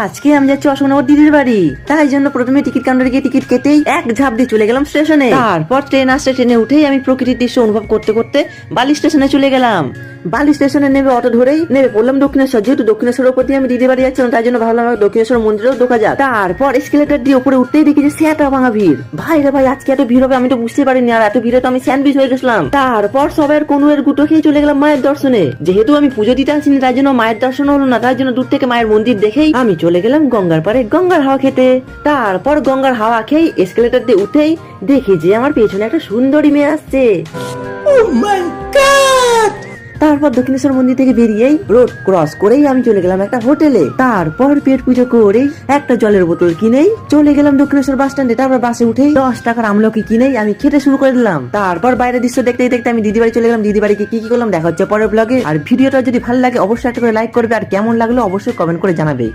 আজকে আমি যাচ্ছি অশোকনগর দিদির বাড়ি। তাই জন্য প্রথমে টিকিট কাউন্টারে গিয়ে টিকিট কেটেই এক ঝাঁপ দিয়ে চলে গেলাম স্টেশনে। তারপর ট্রেন আসছে, ট্রেনে উঠেই আমি প্রকৃতির দৃশ্য অনুভব করতে করতে বালি স্টেশনে চলে গেলাম। বালি স্টেশনে নেমে অটো ধরেই নেমে পড়লাম দক্ষিণেশ্বর। যেহেতু দক্ষিণেশ্বরের উপর দিয়ে আমি দিদির বাড়ি যাচ্ছিলাম, তাই জন্য ভাবলাম দক্ষিণেশ্বর মন্দিরেও ঢোকা যাক। তারপর এসকেলেটর দিয়ে উপরে উঠতেই দেখি যে স্যাটা ভাঙা ভিড়। ভাই রে ভাই, আজকে এত ভিড় হবে আমি তো বুঝতে পারিনি, আর এত ভিড়ে তো আমি স্যান্ডউইচ হয়ে গেছিলাম। তারপর সবার কোনুয়ের গুটো খেয়ে চলে গেলাম মায়ের দর্শনে। যেহেতু আমি পুজো দিতে আসিনি, তাই জন্য মায়ের দর্শন হলো না, তাই জন্য দূর থেকে মায়ের মন্দির দেখেই আমি চলে গেলাম গঙ্গার পাড়ে গঙ্গার হাওয়া খেতে। তারপর গঙ্গার হাওয়া খেয়ে এসকেলেটর দিয়ে উঠেই দেখি যে আমার পেছনে একটা সুন্দরী মেয়ে আসছে। তারপর দক্ষিণেশ্বর মন্দির থেকে বেরিয়েই রোড ক্রস করেই আমি চলে গেলাম একটা হোটেলে। তারপর পেট পুজো করেই একটা জলের বোতল কিনেই চলে গেলাম দক্ষিণেশ্বর বাস স্ট্যান্ডে। তারপর বাসে উঠেই 10 টাকার আমলকি কিনেই আমি খেতে শুরু করে দিলাম। তারপর বাইরের দৃশ্য দেখতে দেখতে আমি দিদি বাড়ি চলে গেলাম। দিদি বাড়িকে কি কি করলাম দেখা হচ্ছে পরের ব্লগে। আর ভিডিওটা যদি ভালো লাগে অবশ্যই একটা করে লাইক করবে, আর কেমন লাগলো অবশ্যই কমেন্ট করে জানাবে।